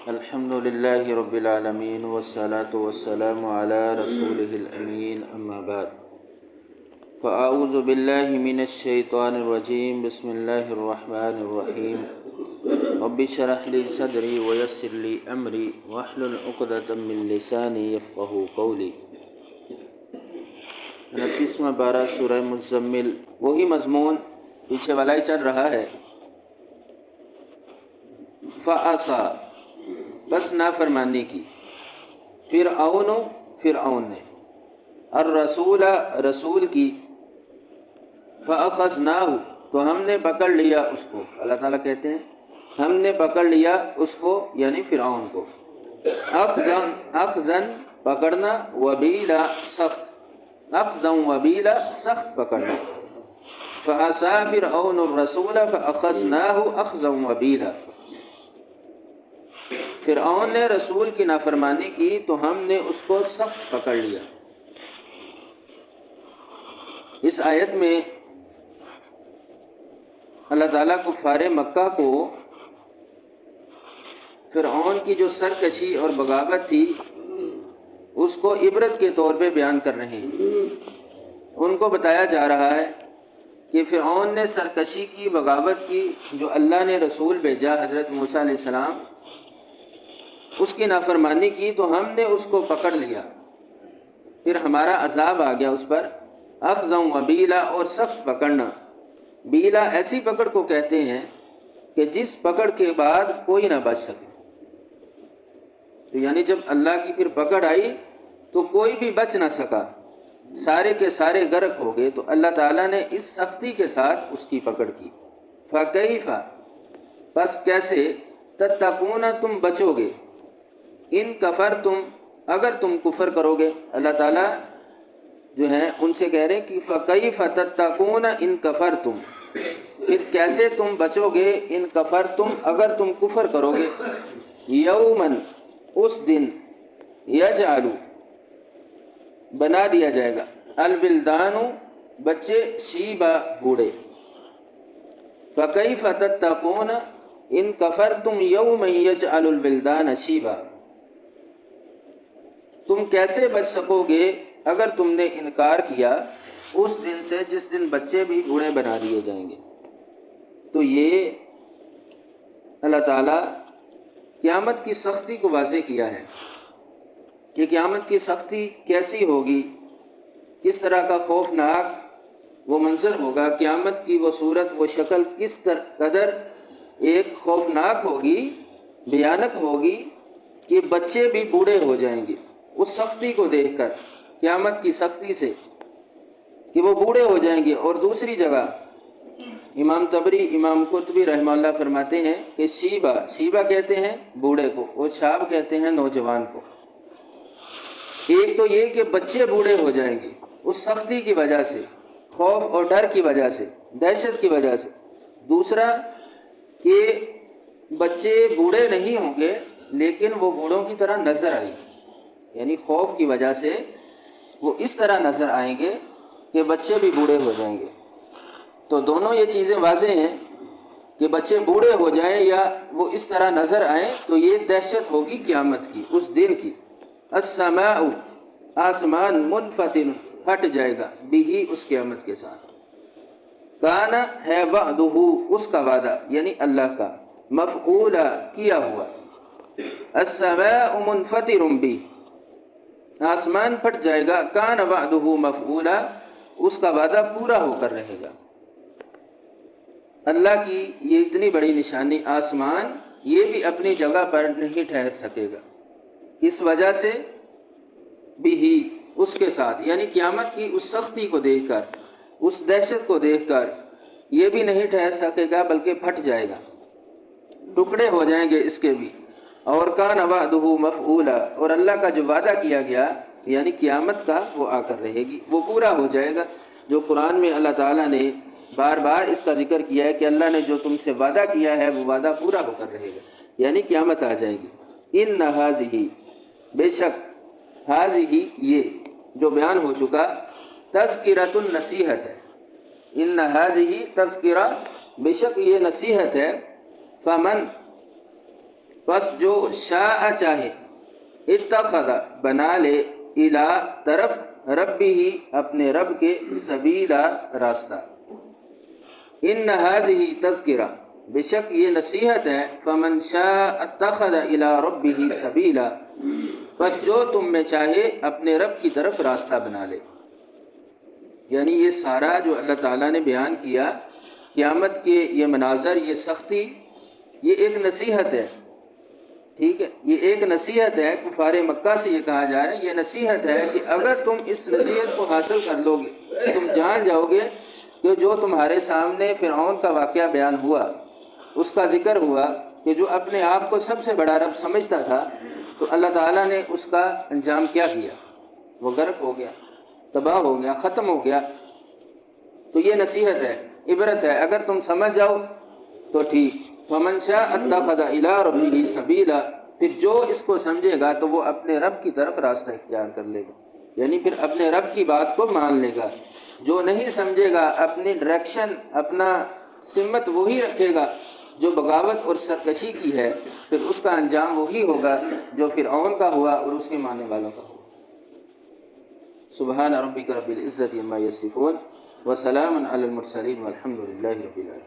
الحمد لله رب العالمين والصلاة والسلام على رسوله الأمين أما بعد فأعوذ بالله من الشيطان الرجيم بسم الله الرحمن الرحيم رب اشرح لي صدري ويسر لي أمري واحلل عقدة من لساني يفقهوا قولي 29واں پارہ سورہ مزمل، وہی مضمون پیچھے والا ہی چل رہا ہے۔ فعصا، بس نافرمانی کی، فرعون نے، الرسول، رسول کی، فاخذناہ، تو ہم نے پکڑ لیا اس کو۔ اللہ تعالیٰ کہتے ہیں ہم نے پکڑ لیا اس کو، یعنی فرعون کو، اخذن پکڑنا، وبیلا سخت، اخذن وبیلا سخت پکڑنا۔ فعصا فرعون الرسول فاخذناہ اخذا وبیلا، فرعون نے رسول کی نافرمانی کی تو ہم نے اس کو سخت پکڑ لیا۔ اس آیت میں اللہ تعالیٰ کفار مکہ کو فرعون کی جو سرکشی اور بغاوت تھی اس کو عبرت کے طور پہ بیان کر رہے ہیں۔ ان کو بتایا جا رہا ہے کہ فرعون نے سرکشی کی، بغاوت کی، جو اللہ نے رسول بھیجا حضرت موسیٰ علیہ السلام، اس کی نافرمانی کی تو ہم نے اس کو پکڑ لیا، پھر ہمارا عذاب آ گیا اس پر، اخذا وبیلا، اور سخت پکڑنا۔ بیلا ایسی پکڑ کو کہتے ہیں کہ جس پکڑ کے بعد کوئی نہ بچ سکے، تو یعنی جب اللہ کی پھر پکڑ آئی تو کوئی بھی بچ نہ سکا، سارے کے سارے غرق ہو گئے، تو اللہ تعالیٰ نے اس سختی کے ساتھ اس کی پکڑ کی۔ فکیف، پس کیسے، تتقون، تم بچو گے، ان کفرتم، اگر تم کفر کرو گے۔ اللہ تعالیٰ جو ہے ان سے کہہ رہے ہیں کہ فکیف تتقون ان کفرتم، پھر کیسے تم بچو گے، ان کفرتم، اگر تم کفر کرو گے، یومن، اس دن، یجعل، بنا دیا جائے گا، الولدان، بچے، شیبا، بوڑھے۔ فکیف تتقون ان کفرتم یوما یجعل الولدان شیبا، تم کیسے بچ سکو گے اگر تم نے انکار کیا اس دن سے جس دن بچے بھی بوڑھے بنا دیے جائیں گے۔ تو یہ اللہ تعالیٰ قیامت کی سختی کو واضح کیا ہے کہ قیامت کی سختی کیسی ہوگی، کس طرح کا خوفناک وہ منظر ہوگا، قیامت کی وہ صورت، وہ شکل کس قدر ایک خوفناک ہوگی، بھیانک ہوگی کہ بچے بھی بوڑھے ہو جائیں گے اس سختی کو دیکھ کر، قیامت کی سختی سے کہ وہ بوڑھے ہو جائیں گے۔ اور دوسری جگہ امام طبری، امام قرطبی رحمہ اللہ فرماتے ہیں کہ شیبہ کہتے ہیں بوڑھے کو، اور شاب کہتے ہیں نوجوان کو۔ ایک تو یہ کہ بچے بوڑھے ہو جائیں گے اس سختی کی وجہ سے، خوف اور ڈر کی وجہ سے، دہشت کی وجہ سے۔ دوسرا کہ بچے بوڑھے نہیں ہوں گے لیکن وہ بوڑھوں کی طرح نظر آئیں گے، یعنی خوف کی وجہ سے وہ اس طرح نظر آئیں گے کہ بچے بھی بوڑھے ہو جائیں گے۔ تو دونوں یہ چیزیں واضح ہیں کہ بچے بوڑھے ہو جائیں یا وہ اس طرح نظر آئیں، تو یہ دہشت ہوگی قیامت کی، اس دن کی۔ السماء، آسمان، منفطر، ہٹ جائے گا، بھی، اس قیامت کے ساتھ۔ کان، ہے، وعدہ، اس کا وعدہ، یعنی اللہ کا، مفعولا، کیا ہوا۔ السماء منفطر بھی، آسمان پھٹ جائے گا، کان وعدہ مفعولا، اس کا وعدہ پورا ہو کر رہے گا۔ اللہ کی یہ اتنی بڑی نشانی، آسمان یہ بھی اپنی جگہ پر نہیں ٹھہر سکے گا، اس وجہ سے بھی، اس کے ساتھ، یعنی قیامت کی اس سختی کو دیکھ کر، اس دہشت کو دیکھ کر یہ بھی نہیں ٹھہر سکے گا بلکہ پھٹ جائے گا، ٹکڑے ہو جائیں گے اس کے بھی۔ اور کان وعدہ مفعولا، اور اللہ کا جو وعدہ کیا گیا یعنی قیامت کا، وہ آ کر رہے گی، وہ پورا ہو جائے گا۔ جو قرآن میں اللہ تعالیٰ نے بار بار اس کا ذکر کیا ہے کہ اللہ نے جو تم سے وعدہ کیا ہے وہ وعدہ پورا ہو کر رہے گا، یعنی قیامت آ جائے گی۔ ان ہذہ، بے شک، ہذہ، یہ جو بیان ہو چکا، تذکرۃ النصیحت ہے، ان ہذہ تذکرہ، بے شک یہ نصیحت ہے، فمن، پس جو شاء چاہے، اتخذ بنا لے، الا طرف، ربی ہی اپنے رب کے، سبیلا راستہ۔ ان هذه تذکرہ، بے شک یہ نصیحت ہے، فمن شاء اتخذ الی ربہ سبیلا، بس جو تم میں چاہے اپنے رب کی طرف راستہ بنا لے۔ یعنی یہ سارا جو اللہ تعالیٰ نے بیان کیا، قیامت کے یہ مناظر، یہ سختی، یہ ایک نصیحت ہے، ٹھیک ہے، یہ ایک نصیحت ہے۔ کفار مکہ سے یہ کہا جا رہا ہے، یہ نصیحت ہے کہ اگر تم اس نصیحت کو حاصل کر لو گے، تم جان جاؤ گے کہ جو تمہارے سامنے فرعون کا واقعہ بیان ہوا، اس کا ذکر ہوا کہ جو اپنے آپ کو سب سے بڑا رب سمجھتا تھا، تو اللہ تعالیٰ نے اس کا انجام کیا کیا؟ وہ غرق ہو گیا، تباہ ہو گیا، ختم ہو گیا۔ تو یہ نصیحت ہے، عبرت ہے، اگر تم سمجھ جاؤ تو ٹھیک۔ فمن شاء اتخذ الی ربہ سبیلا، پھر جو اس کو سمجھے گا تو وہ اپنے رب کی طرف راستہ اختیار کر لے گا، یعنی پھر اپنے رب کی بات کو مان لے گا۔ جو نہیں سمجھے گا، اپنی ڈائریکشن، اپنا سمت وہی رکھے گا جو بغاوت اور سرکشی کی ہے، پھر اس کا انجام وہی ہوگا جو فرعون کا ہوا اور اس کے ماننے والوں کا ہوا۔ سبحان ربک رب العزت عما یصفون وسلام علی المرسلین والحمد للہ رب العالمین۔